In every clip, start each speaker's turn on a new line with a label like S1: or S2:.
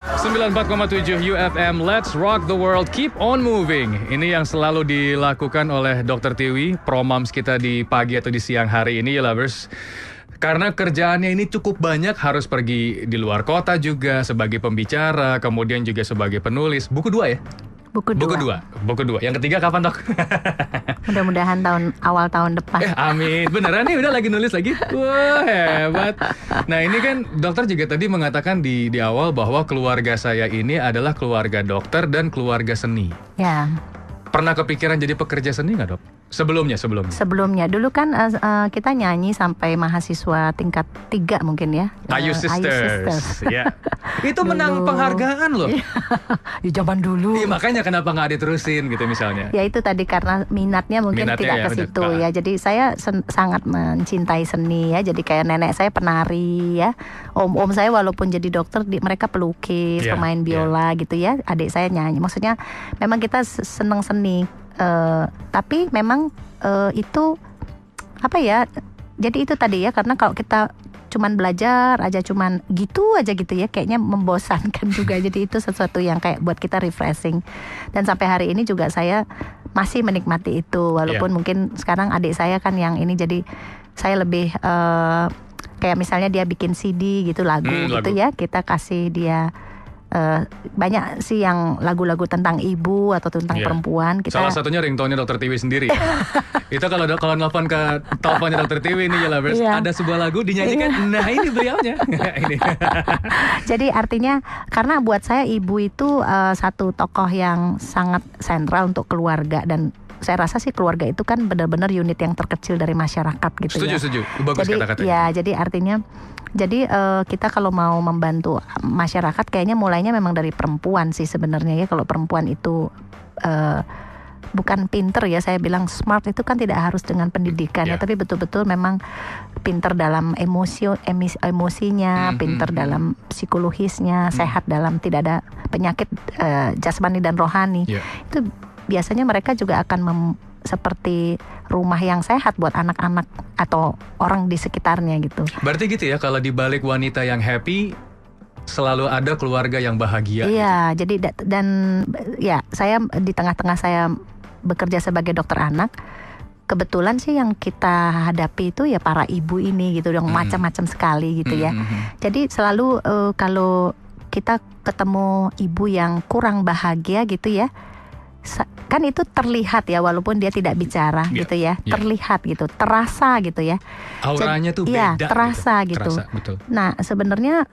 S1: 94,7 UFM, Let's Rock the World, Keep on Moving. Ini yang selalu dilakukan oleh Dr. Tiwi, promams kita di pagi atau di siang hari ini ya lovers. Karena kerjaannya ini cukup banyak, harus pergi di luar kota juga sebagai pembicara, kemudian juga sebagai penulis. Buku 2 ya?
S2: Buku dua.
S1: Yang ketiga kapan, Dok?
S2: Mudah-mudahan awal tahun depan.
S1: Amin. Beneran nih udah lagi nulis lagi? Wah, hebat. Nah, ini kan dokter juga tadi mengatakan di awal bahwa keluarga saya ini adalah keluarga dokter dan keluarga seni.
S2: Ya.
S1: Pernah kepikiran jadi pekerja seni nggak, Dok? Sebelumnya. Dulu kan kita nyanyi sampai mahasiswa tingkat 3 mungkin ya.
S2: Ayu Sisters.
S1: Ya. Itu menang penghargaan loh.
S2: Di zaman dulu.
S1: Iya, makanya kenapa nggak diterusin gitu misalnya.
S2: Ya itu tadi karena minatnya mungkin tidak ke situ ya. Jadi saya sangat mencintai seni ya. Jadi kayak nenek saya penari ya. Om saya walaupun jadi dokter mereka pelukis, pemain biola gitu ya. Adik saya nyanyi. Maksudnya memang kita seneng seni. Tapi memang itu apa ya? Jadi itu tadi ya, karena kalau kita cuman belajar aja, cuman gitu ya, kayaknya membosankan juga. Jadi itu sesuatu yang kayak buat kita refreshing. Dan sampai hari ini juga saya masih menikmati itu, walaupun mungkin sekarang adik saya kan yang ini, jadi saya lebih kayak misalnya dia bikin CD gitu lagu gitu ya, kita kasih dia. Banyak sih yang lagu-lagu tentang ibu atau tentang perempuan.
S1: Salah satunya ringtone-nya Dr. Tiwi sendiri. Itu kalau nelfon ke teleponnya Dr. Tiwi ini ya lovers, ada sebuah lagu dinyanyikan, nah ini beliaunya. Ini.
S2: Jadi artinya karena buat saya ibu itu satu tokoh yang sangat sentral untuk keluarga, dan saya rasa sih keluarga itu kan benar-benar unit yang terkecil dari masyarakat gitu.
S1: Setuju. Bagus kata-katanya.
S2: Ya, jadi artinya kita kalau mau membantu masyarakat kayaknya mulainya memang dari perempuan sih sebenarnya ya. Kalau perempuan itu bukan pinter ya, saya bilang smart itu kan tidak harus dengan pendidikan ya, tapi betul-betul memang pinter dalam emosinya, pinter dalam psikologisnya, sehat dalam tidak ada penyakit jasmani dan rohani. Itu biasanya mereka juga akan seperti rumah yang sehat buat anak-anak atau orang di sekitarnya gitu.
S1: Berarti gitu ya, kalau di balik wanita yang happy selalu ada keluarga yang bahagia.
S2: Iya, gitu. Jadi dan ya saya di tengah-tengah saya bekerja sebagai dokter anak. Kebetulan sih yang kita hadapi itu ya para ibu ini gitu, yang macam-macam sekali gitu ya. Jadi selalu kalau kita ketemu ibu yang kurang bahagia gitu ya, kan itu terlihat ya, walaupun dia tidak bicara gitu ya, terlihat gitu, terasa gitu ya.
S1: Auranya tuh beda.
S2: Iya, terasa gitu.
S1: Betul.
S2: Nah, sebenarnya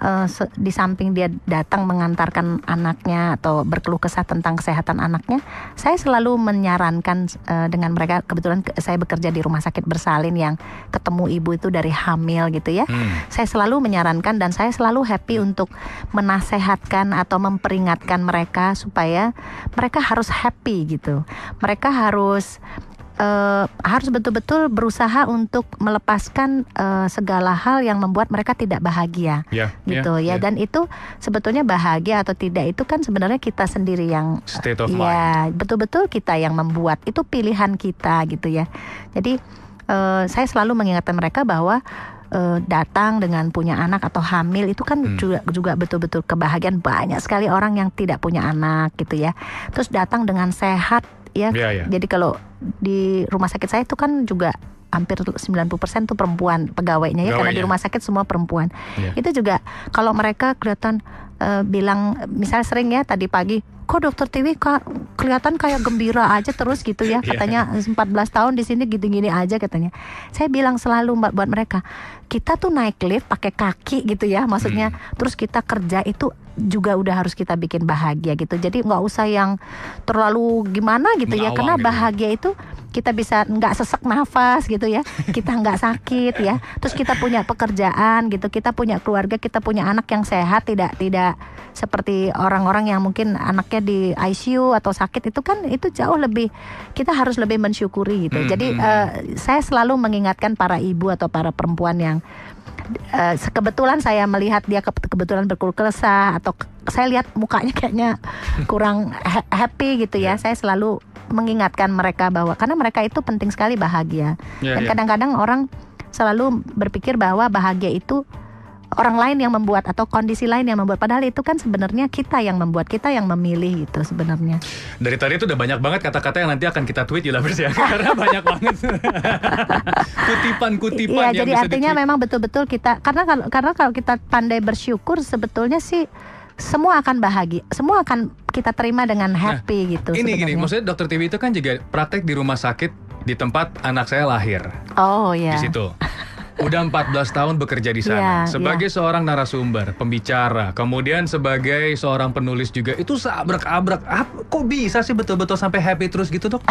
S2: di samping dia datang mengantarkan anaknya atau berkeluh kesah tentang kesehatan anaknya, saya selalu menyarankan dengan mereka. Kebetulan saya bekerja di rumah sakit bersalin yang ketemu ibu itu dari hamil gitu ya. Saya selalu menyarankan dan saya selalu happy untuk menasehatkan atau memperingatkan mereka supaya mereka harus happy gitu. Mereka harus betul-betul berusaha untuk melepaskan segala hal yang membuat mereka tidak bahagia, gitu ya. Dan itu sebetulnya bahagia atau tidak itu kan sebenarnya kita sendiri yang
S1: state of mind.
S2: Betul-betul kita yang membuat, itu pilihan kita gitu ya. Jadi saya selalu mengingatkan mereka bahwa datang dengan punya anak atau hamil itu kan juga betul-betul kebahagiaan. Banyak sekali orang yang tidak punya anak gitu ya, terus datang dengan sehat ya. Jadi kalau di rumah sakit saya itu kan juga hampir 90% tuh perempuan pegawainya ya, karena di rumah sakit semua perempuan. Itu juga kalau mereka kelihatan bilang, misalnya sering ya tadi pagi, kok Dokter Tiwi kelihatan kayak gembira aja terus gitu ya, katanya 14 tahun di sini gini-gini aja katanya. Saya bilang selalu buat mereka, kita tuh naik lift pakai kaki gitu ya, maksudnya terus kita kerja itu juga udah harus kita bikin bahagia gitu. Jadi nggak usah yang terlalu gimana gitu ya, karena bahagia itu kita bisa nggak sesek nafas gitu ya, kita nggak sakit ya, terus kita punya pekerjaan gitu, kita punya keluarga, kita punya anak yang sehat, tidak seperti orang-orang yang mungkin anaknya di ICU atau sakit, itu kan itu jauh lebih, kita harus lebih mensyukuri gitu. Jadi saya selalu mengingatkan para ibu atau para perempuan yang kebetulan saya melihat dia kebetulan berkeluh kesah atau saya lihat mukanya kayaknya kurang happy gitu ya, saya selalu mengingatkan mereka bahwa karena mereka itu penting sekali bahagia. Dan kadang-kadang orang selalu berpikir bahwa bahagia itu orang lain yang membuat atau kondisi lain yang membuat, padahal itu kan sebenarnya kita yang membuat, kita yang memilih gitu sebenarnya.
S1: Dari tadi itu udah banyak banget kata-kata yang nanti akan kita tweet ya lovers ya. Karena banyak banget kutipan-kutipan
S2: Iya,
S1: yang
S2: jadi
S1: bisa
S2: artinya
S1: di-tweet.
S2: memang betul-betul kita, karena kalau kita pandai bersyukur sebetulnya sih semua akan bahagia, semua akan kita terima dengan happy gitu
S1: Ini
S2: sebenarnya.
S1: gini, maksudnya Dokter Tiwi itu kan juga praktek di rumah sakit di tempat anak saya lahir.
S2: Oh ya.
S1: Di situ. Udah 14 tahun bekerja di sana.
S2: Iya,
S1: Sebagai seorang narasumber, pembicara, kemudian sebagai seorang penulis juga. Itu seabrak-abrak. Kok bisa sih betul-betul sampai happy terus gitu, Dok?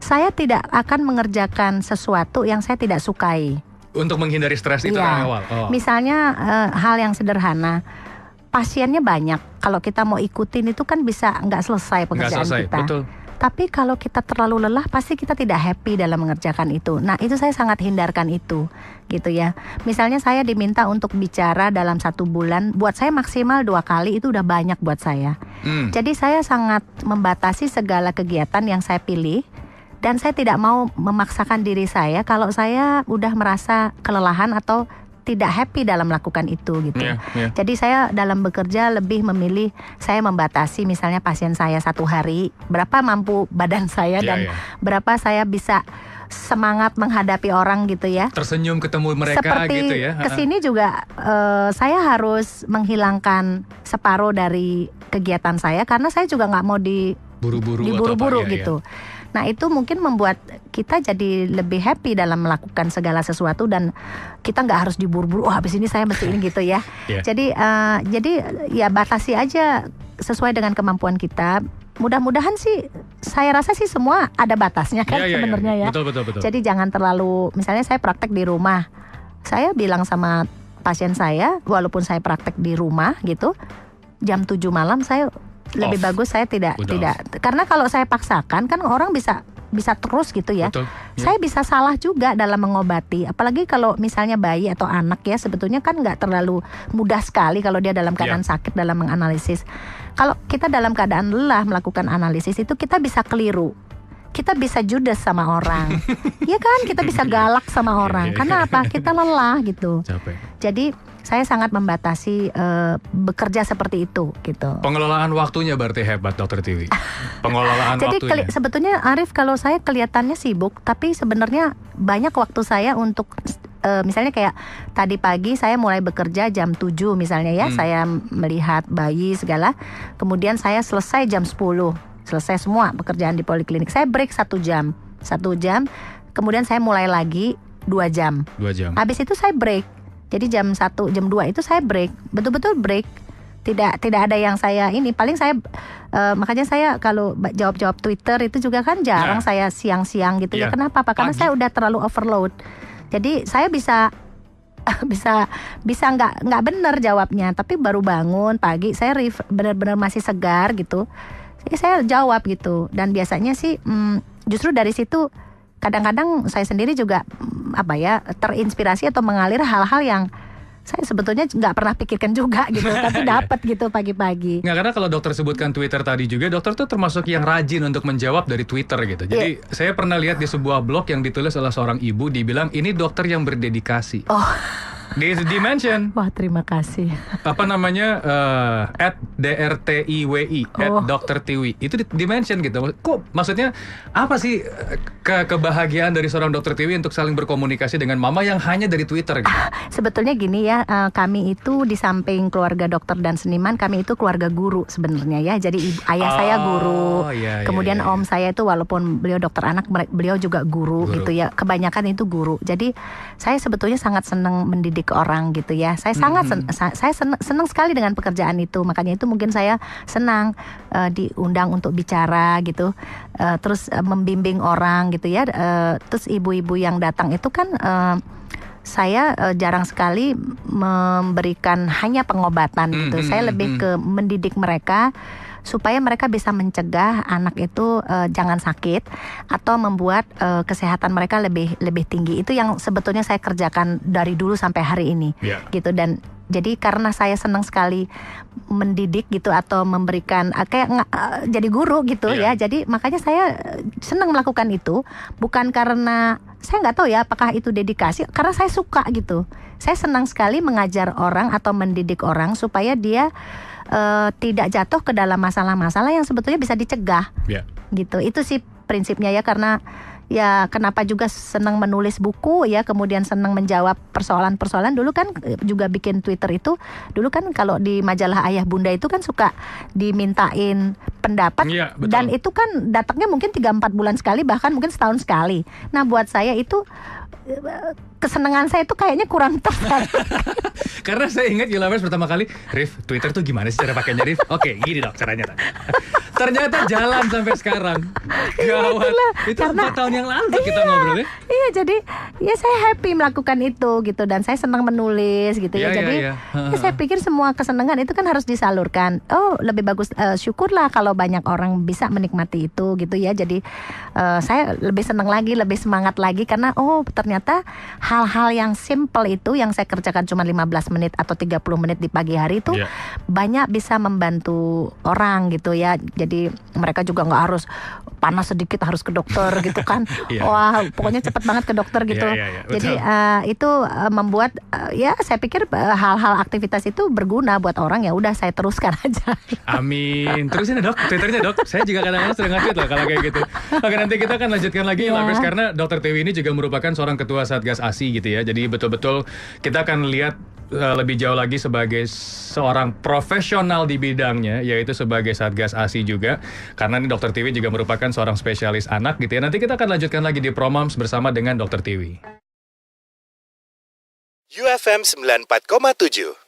S2: Saya tidak akan mengerjakan sesuatu yang saya tidak sukai.
S1: Untuk menghindari stres itu
S2: Iya.
S1: dari awal. Oh.
S2: Misalnya hal yang sederhana, pasiennya banyak. Kalau kita mau ikutin itu kan bisa nggak selesai
S1: Nggak
S2: pekerjaan
S1: selesai,
S2: kita.
S1: betul.
S2: Tapi kalau kita terlalu lelah, pasti kita tidak happy dalam mengerjakan itu. Nah, itu saya sangat hindarkan itu, gitu ya. Misalnya saya diminta untuk bicara dalam 1 bulan, buat saya maksimal 2 kali itu udah banyak buat saya. Jadi saya sangat membatasi segala kegiatan yang saya pilih. Dan saya tidak mau memaksakan diri saya kalau saya udah merasa kelelahan atau tidak happy dalam melakukan itu gitu.
S1: Iya.
S2: Jadi saya dalam bekerja lebih memilih, saya membatasi misalnya pasien saya 1 hari, berapa mampu badan saya
S1: Iya,
S2: dan
S1: iya.
S2: berapa saya bisa semangat menghadapi orang gitu ya.
S1: Tersenyum ketemu mereka
S2: Seperti
S1: gitu ya.
S2: kesini juga saya harus menghilangkan separuh dari kegiatan saya karena saya juga nggak mau
S1: Buru-buru
S2: diburu-buru
S1: atau apa,
S2: gitu. Nah itu mungkin membuat kita jadi lebih happy dalam melakukan segala sesuatu dan kita nggak harus diburu-buru. Oh habis ini saya mesti ini gitu ya.
S1: Iya.
S2: Jadi ya batasi aja sesuai dengan kemampuan kita. Mudah-mudahan sih saya rasa sih semua ada batasnya kan
S1: Iya,
S2: sebenarnya ya.
S1: Betul.
S2: Jadi jangan terlalu, misalnya saya praktek di rumah, saya bilang sama pasien saya, walaupun saya praktek di rumah gitu, jam 7 malam saya lebih bagus saya tidak
S1: Udah
S2: karena kalau saya paksakan kan orang bisa terus gitu ya.
S1: Betul.
S2: Saya bisa salah juga dalam mengobati, apalagi kalau misalnya bayi atau anak ya, sebetulnya kan nggak terlalu mudah sekali kalau dia dalam keadaan sakit dalam menganalisis. Kalau kita dalam keadaan lelah melakukan analisis itu kita bisa keliru. Kita bisa judes sama orang. Iya kan, kita bisa galak sama orang. Karena apa? Kita lelah gitu.
S1: Capek.
S2: Jadi saya sangat membatasi bekerja seperti itu gitu.
S1: Pengelolaan waktunya berarti hebat Dokter Tiwi. Pengelolaan
S2: Jadi
S1: waktunya.
S2: sebetulnya Arif, kalau saya kelihatannya sibuk, tapi sebenarnya banyak waktu saya untuk misalnya kayak tadi pagi saya mulai bekerja jam 7 misalnya ya, saya melihat bayi segala. Kemudian saya selesai jam 10. Selesai semua pekerjaan di poliklinik. Saya break 1 jam. Kemudian saya mulai lagi 2 jam.
S1: 2 jam.
S2: Habis itu saya break. Jadi jam 1, jam 2 itu saya break. Betul-betul break. Tidak ada yang saya ini. Paling saya makanya saya kalau jawab Twitter itu juga kan jarang saya siang-siang gitu ya. Kenapa? Karena saya udah terlalu overload. Jadi saya bisa nggak benar jawabnya, tapi baru bangun pagi saya benar-benar masih segar gitu. Jadi saya jawab gitu. Dan biasanya sih justru dari situ kadang-kadang saya sendiri juga terinspirasi atau mengalir hal-hal yang saya sebetulnya nggak pernah pikirkan juga gitu, tapi dapat gitu pagi-pagi.
S1: Nggak, karena kalau dokter sebutkan Twitter tadi juga, dokter tuh termasuk yang rajin untuk menjawab dari Twitter gitu. Jadi saya pernah lihat di sebuah blog yang ditulis oleh seorang ibu, dibilang ini dokter yang berdedikasi.
S2: Oh.
S1: Di mention.
S2: Wah, terima kasih.
S1: Apa namanya? @DRTIWI, @Dokter Tiwi. Itu di mention gitu. Kok maksudnya apa sih kebahagiaan dari seorang Dokter Tiwi untuk saling berkomunikasi dengan mama yang hanya dari Twitter gitu?
S2: Sebetulnya gini ya, kami itu di samping keluarga dokter dan seniman, kami itu keluarga guru sebenarnya ya. Jadi ayah saya guru, kemudian om saya itu walaupun beliau dokter anak, beliau juga guru gitu ya. Kebanyakan itu guru. Jadi saya sebetulnya sangat senang mendidik orang gitu ya. Saya sangat senang sekali dengan pekerjaan itu. Makanya itu mungkin saya senang diundang untuk bicara gitu. Terus membimbing orang gitu ya. Terus ibu-ibu yang datang itu kan saya jarang sekali memberikan hanya pengobatan gitu. Saya lebih ke mendidik mereka supaya mereka bisa mencegah anak itu jangan sakit atau membuat kesehatan mereka lebih tinggi. Itu yang sebetulnya saya kerjakan dari dulu sampai hari ini, gitu. Dan jadi karena saya senang sekali mendidik gitu atau memberikan jadi guru gitu ya. Jadi makanya saya senang melakukan itu, bukan karena saya nggak tahu ya apakah itu dedikasi, karena saya suka gitu. Saya senang sekali mengajar orang atau mendidik orang supaya dia tidak jatuh ke dalam masalah-masalah yang sebetulnya bisa dicegah. Gitu. Itu sih prinsipnya ya, karena ya kenapa juga senang menulis buku ya, kemudian senang menjawab persoalan-persoalan. Dulu kan juga bikin Twitter itu, dulu kan kalau di majalah Ayah Bunda itu kan suka dimintain pendapat, dan itu kan datangnya mungkin 3-4 bulan sekali, bahkan mungkin setahun sekali. Nah buat saya itu kesenangan saya itu kayaknya kurang tepat.
S1: Karena saya ingat Yulabers pertama kali, Rif, Twitter tuh gimana sih cara pakainya, Rif? Oke, gini dok caranya. Ternyata jalan sampai sekarang. Gawat. Itu 4 tahun yang lalu kita ngobrol ya. Iya,
S2: jadi ya saya happy melakukan itu gitu, dan saya senang menulis gitu ya. Jadi ya saya pikir semua kesenangan itu kan harus disalurkan. Oh, lebih bagus syukurlah kalau banyak orang bisa menikmati itu gitu ya. Jadi saya lebih senang lagi, lebih semangat lagi, karena ternyata hal-hal yang simple itu yang saya kerjakan cuma 15 menit atau 30 menit di pagi hari itu banyak bisa membantu orang gitu ya. Jadi mereka juga nggak harus panas sedikit harus ke dokter gitu kan. Wah, pokoknya cepat banget ke dokter gitu. Jadi itu membuat ya saya pikir hal-hal aktivitas itu berguna buat orang, ya udah saya teruskan aja.
S1: Amin. Terusin ya dok, Twitternya dok. Saya juga kadang-kadang sering nge-tweet loh kalau kayak gitu. Oke, nanti kita akan lanjutkan lagi Lovers, karena Dr. Tiwi ini juga merupakan seorang ketua Satgas ASI gitu ya. Jadi betul-betul kita akan lihat lebih jauh lagi sebagai seorang profesional di bidangnya, yaitu sebagai Satgas ASI juga. Karena ini Dr. Tiwi juga merupakan seorang spesialis anak gitu ya. Nanti kita akan lanjutkan lagi di Promoms bersama dengan Dr. Tiwi.
S3: UFM 94,7